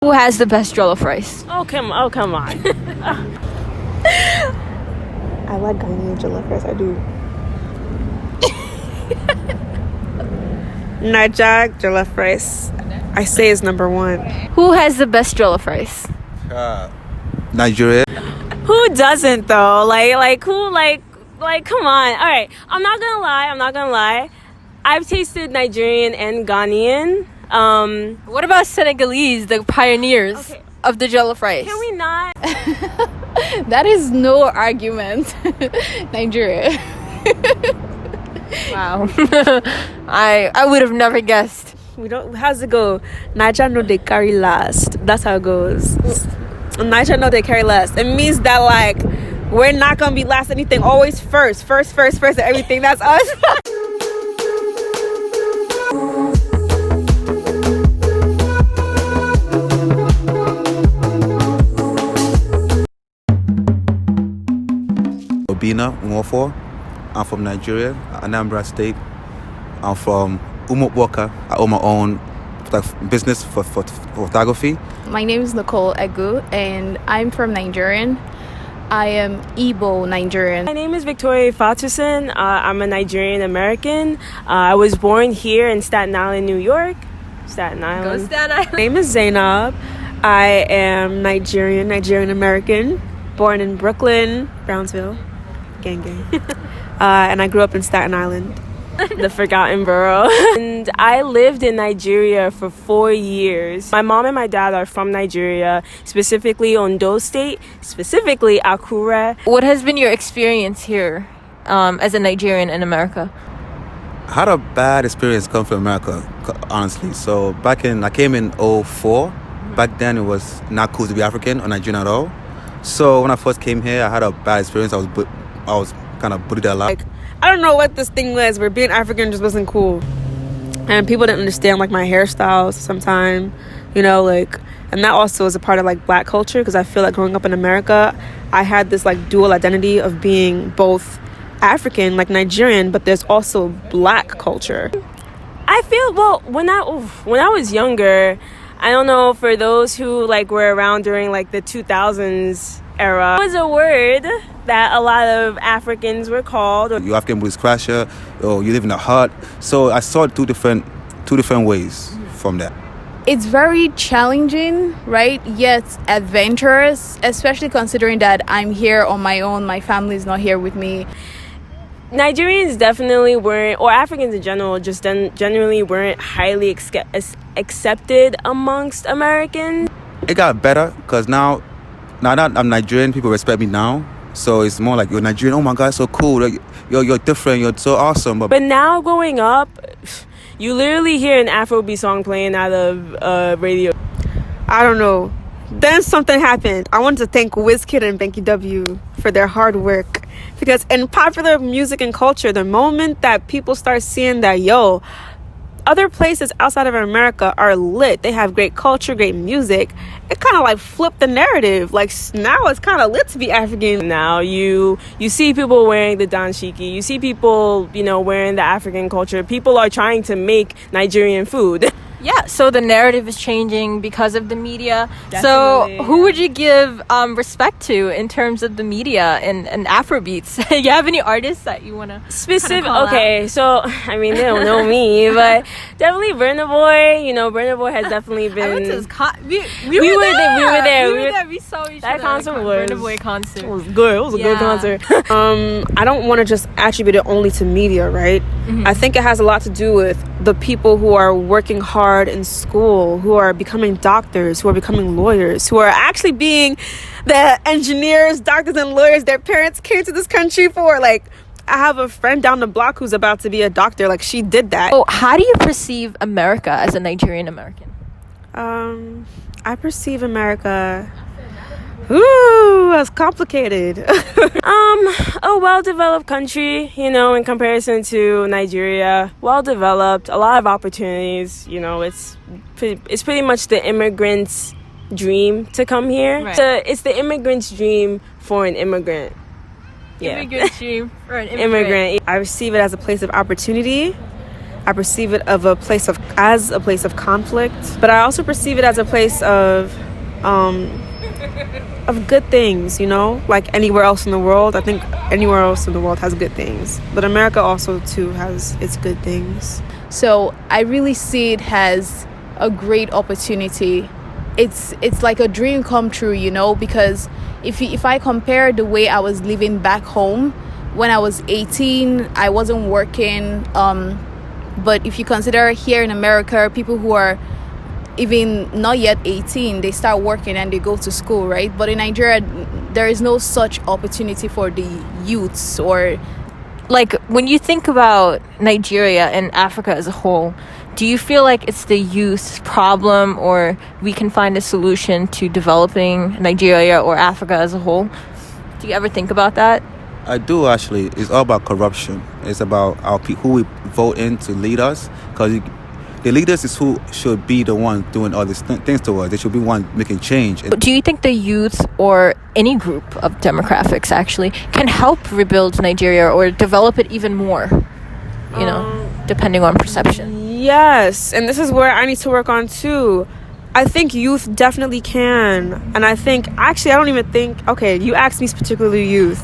Who has the best jollof rice? Oh come on. I like Ghanaian jollof rice. I do. Niger jollof rice, I say, is number one. Who has the best jollof rice? Nigeria. Who doesn't though? Like who like come on. All right. I'm not gonna lie. I've tasted Nigerian and Ghanaian. What about Senegalese, the pioneers of the jollof rice? Can we not? That is no argument. Nigeria. Wow. I would have never guessed. We don't. How's it go? Niger know they carry last. That's how it goes. Niger know they carry last. It means that like we're not gonna be last anything. Always first at everything. That's us. Obina Nwofo. I'm from Nigeria, Anambra State. I'm from Umuokboka. I own my own business for photography. My name is Nicole Egu, and I'm from Nigerian. I am Igbo Nigerian. My name is Victoria Fatuson. I'm a Nigerian American. I was born here in Staten Island, New York. Staten Island. Go Staten Island. My name is Zainab. I am Nigerian American, born in Brooklyn, Brownsville, gang. And I grew up in Staten Island. The forgotten borough. And I lived in Nigeria for 4 years. My mom and my dad are from Nigeria, specifically Ondo State, specifically Akure. What has been your experience here as a Nigerian in America? I had a bad experience coming from America, honestly. So I came in 2004. Back then it was not cool to be African or Nigerian at all. So when I first came here, I had a bad experience. I was kind of bullied a lot. Like, I don't know what this thing was where being African just wasn't cool. And people didn't understand like my hairstyles sometimes, and that also is a part of like black culture, because I feel like growing up in America, I had this like dual identity of being both African, like Nigerian, but there's also black culture. I feel, well, when I was younger, I don't know, for those who like were around during like the 2000s era, it was a word that a lot of Africans were called. You African Blues Crasher, or you live in a hut. So I saw two different ways from that. It's very challenging, right? Yet adventurous, especially considering that I'm here on my own. My family is not here with me. Nigerians definitely weren't, or Africans in general, just generally weren't highly accepted amongst Americans. It got better because now that I'm Nigerian, people respect me now. So it's more like, you're Nigerian, oh my God, so cool. You're different, you're so awesome. But now growing up, you literally hear an Afrobeat song playing out of radio. I don't know. Then something happened. I wanted to thank Wizkid and Banky W for their hard work. Because in popular music and culture, the moment that people start seeing that, other places outside of America are lit, they have great culture, great music, it kind of like flipped the narrative. Like, now it's kind of lit to be African. Now you see people wearing the danshiki, you see people wearing the African culture. People are trying to make Nigerian food. Yeah, so the narrative is changing because of the media. Definitely, so who would you give respect to in terms of the media and Afrobeats? You have any artists that you want to Okay, so I mean, they don't know me, but definitely Burna Boy. Burna Boy has definitely been. I went to his we were there. We saw each that other. Concert was Burna Boy concert. It was good. It was a good concert. I don't want to just attribute it only to media, right? Mm-hmm. I think it has a lot to do with the people who are working hard in school, who are becoming doctors, who are becoming lawyers, who are actually being the engineers, doctors, and lawyers their parents came to this country for. Like, I have a friend down the block who's about to be a doctor. Like, she did that. Oh, how do you perceive America as a Nigerian American? I perceive America. Ooh, that's complicated. A well-developed country, in comparison to Nigeria. Well-developed, a lot of opportunities. It's pretty much the immigrant's dream to come here. Right. So it's the immigrant's dream for an immigrant. Yeah. Immigrant dream for an immigrant. I receive it as a place of opportunity. I perceive it as a place of conflict, but I also perceive it as a place of good things, you know, like anywhere else in the world. I think anywhere else in the world has good things, but America also too has its good things. So I really see it as a great opportunity. It's like a dream come true, you know, because if I compare the way I was living back home when I was 18, I wasn't working. But if you consider here in America, people who are even not yet 18, they start working and they go to school, right? But in Nigeria, there is no such opportunity for the youths. Or like, when you think about Nigeria and Africa as a whole, do you feel like it's the youth's problem, or we can find a solution to developing Nigeria or Africa as a whole? Do you ever think about that? I do, actually. It's all about corruption. It's about who we vote in to lead us, because the leaders is who should be the one doing all these things to us. They should be one making change. Do you think the youth or any group of demographics actually can help rebuild Nigeria or develop it even more, you know, depending on perception? Yes, and this is where I need to work on too. I think youth definitely can. And I think, actually, I don't even think, okay, you asked me particularly youth,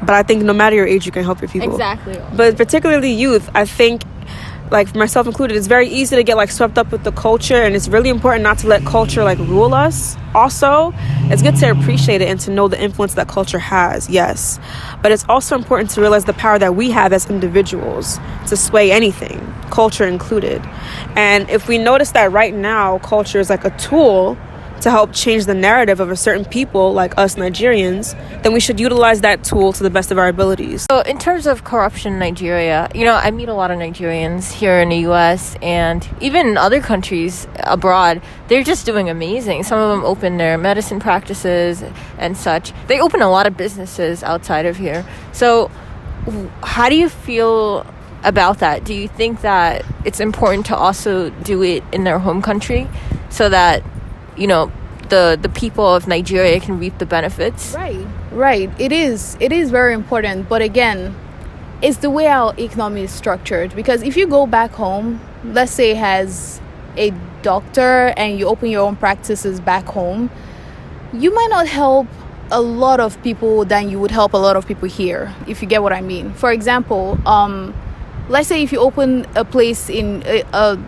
but I think no matter your age, you can help your people. Exactly. But particularly youth, I think, like myself included, it's very easy to get like swept up with the culture, and it's really important not to let culture like rule us. Also, it's good to appreciate it and to know the influence that culture has, yes, but it's also important to realize the power that we have as individuals to sway anything, culture included. And if we notice that right now culture is like a tool to help change the narrative of a certain people like us Nigerians, then we should utilize that tool to the best of our abilities. So in terms of corruption in Nigeria, you know, I meet a lot of Nigerians here in the US and even in other countries abroad. They're just doing amazing. Some of them open their medicine practices and such. They open a lot of businesses outside of here. So how do you feel about that? Do you think that it's important to also do it in their home country so that, you know, the people of Nigeria can reap the benefits? Right. It is very important. But again, it's the way our economy is structured. Because if you go back home, let's say has a doctor and you open your own practices back home, you might not help a lot of people than you would help a lot of people here, if you get what I mean. For example, let's say if you open a place in a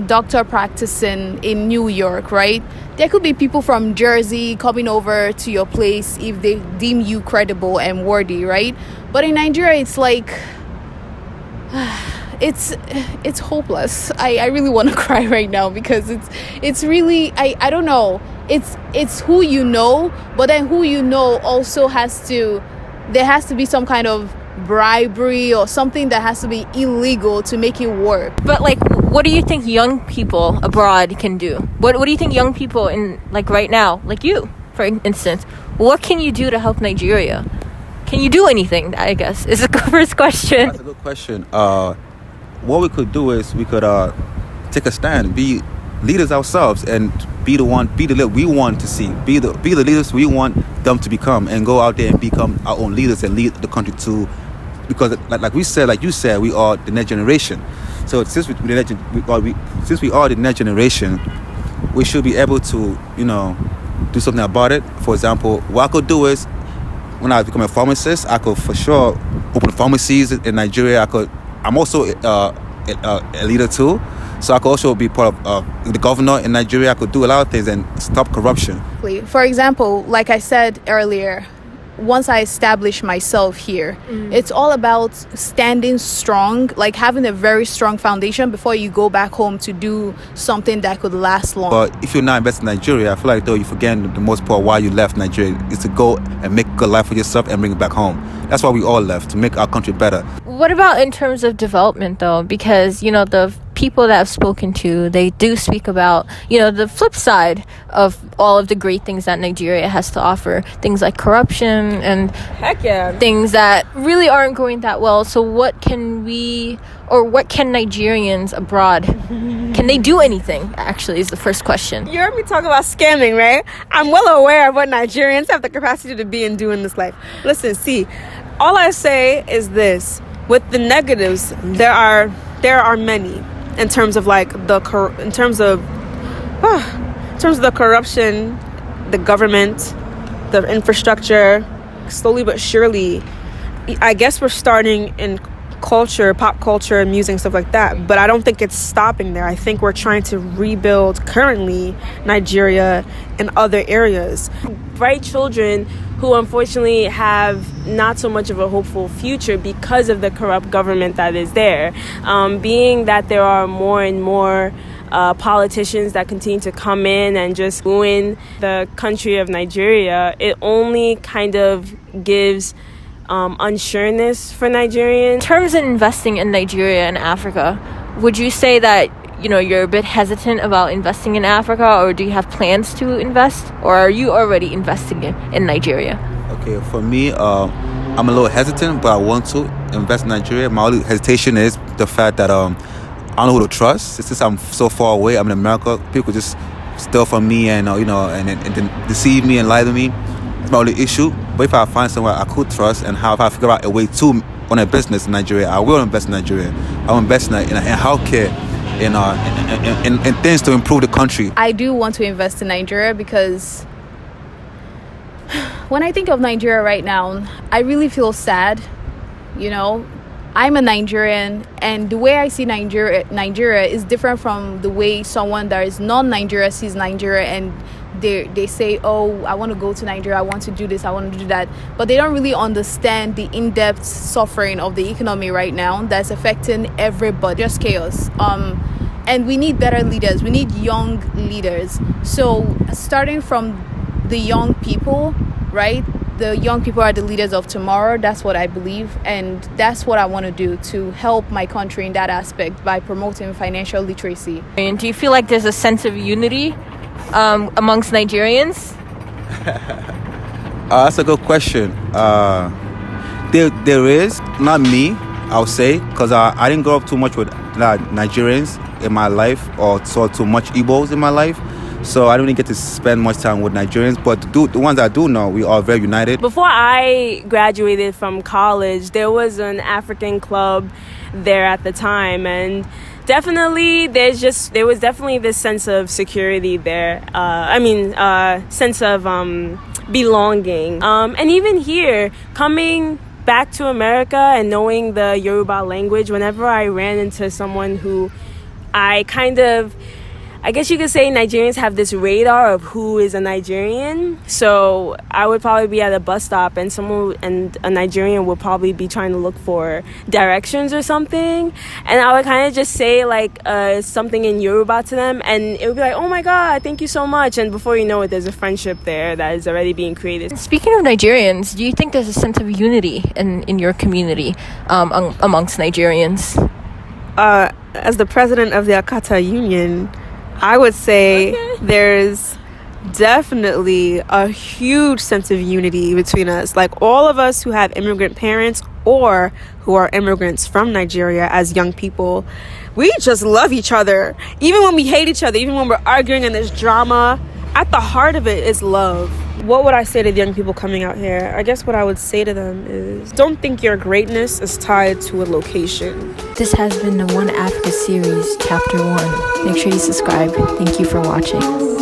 doctor practicing in New York, right? There could be people from Jersey coming over to your place if they deem you credible and worthy, right? But in Nigeria, it's like it's hopeless. I really want to cry right now because it's really I don't know. It's who you know, but then who you know also there has to be some kind of bribery or something that has to be illegal to make it work. But like, what do you think young people abroad can do? What do you think young people in, like, right now, like you, for instance, what can you do to help Nigeria? Can you do anything, I guess, is the first question. That's a good question. What we could do is we could take a stand, be leaders ourselves, and be the leader we want to see, be the leaders we want them to become, and go out there and become our own leaders and lead the country to, because like you said, we are the next generation. So since we are the next generation, we should be able to, you know, do something about it. For example, what I could do is, when I become a pharmacist, I could for sure open pharmacies in Nigeria. I'm also a leader too, so I could also be part of the governor in Nigeria. I could do a lot of things and stop corruption. For example, like I said earlier, once I establish myself here, it's all about standing strong, like having a very strong foundation before you go back home to do something that could last long. But if you're not investing in Nigeria, I feel like though you're forgetting the most part why you left Nigeria is to go and make a good life for yourself and bring it back home. That's why we all left, to make our country better. What about in terms of development though? Because, you know, the people that I've spoken to, they do speak about, you know, the flip side of all of the great things that Nigeria has to offer. Things like corruption and things that really aren't going that well. So what can Nigerians abroad, can they do anything, actually, is the first question. You heard me talk about scamming, right? I'm well aware of what Nigerians have the capacity to be and do in this life. Listen, see, all I say is this. With the negatives, there are there are many in terms of like the corruption, the government, the infrastructure. Slowly but surely, I guess we're starting in culture, pop culture, music, stuff like that, but I don't think it's stopping there. I think we're trying to rebuild currently Nigeria and other areas. Bright children who unfortunately have not so much of a hopeful future because of the corrupt government that is there. Being that there are more and more politicians that continue to come in and just ruin the country of Nigeria, it only kind of gives unsureness for Nigerians. In terms of investing in Nigeria and Africa, would you say that you're a bit hesitant about investing in Africa, or do you have plans to invest, or are you already investing in Nigeria? Okay, for me, I'm a little hesitant, but I want to invest in Nigeria. My only hesitation is the fact that I don't know who to trust. Since I'm so far away, I'm in America, people just steal from me and then deceive me and lie to me. It's my only issue. But if I find somewhere I could trust, and if I figure out a way to run a business in Nigeria, I will invest in Nigeria. I will invest in healthcare, in things to improve the country. I do want to invest in Nigeria because when I think of Nigeria right now, I really feel sad. I'm a Nigerian, and the way I see Nigeria is different from the way someone that is non-Nigeria sees Nigeria, and they say, oh, I want to go to Nigeria, I want to do this, I want to do that, but they don't really understand the in-depth suffering of the economy right now that's affecting everybody. Just chaos. And we need better leaders, we need young leaders. So starting from the young people, right? The young people are the leaders of tomorrow. That's what I believe, and that's what I want to do to help my country in that aspect by promoting financial literacy. And do you feel like there's a sense of unity amongst Nigerians? That's a good question. There is, not me, I would say, because I didn't grow up too much with Nigerians in my life, or saw too much Igbos in my life. So I don't really get to spend much time with Nigerians, but the ones I do know, we are very united. Before I graduated from college, there was an African club there at the time, and definitely there was definitely this sense of security there. Sense of belonging. And even here, coming back to America and knowing the Yoruba language, whenever I ran into someone who I guess you could say Nigerians have this radar of who is a Nigerian. So I would probably be at a bus stop, and a Nigerian would probably be trying to look for directions or something. And I would kind of just say something in Yoruba to them, and it would be like, oh my God, thank you so much. And before you know it, there's a friendship there that is already being created. Speaking of Nigerians, do you think there's a sense of unity in your community amongst Nigerians? As the president of the Akata Union, I would say there's definitely a huge sense of unity between us. Like, all of us who have immigrant parents or who are immigrants from Nigeria as young people, we just love each other. Even when we hate each other, even when we're arguing and there's drama, at the heart of it is love. What would I say to the young people coming out here? I guess what I would say to them is, don't think your greatness is tied to a location. This has been the One Africa series, Chapter 1. Make sure you subscribe. Thank you for watching.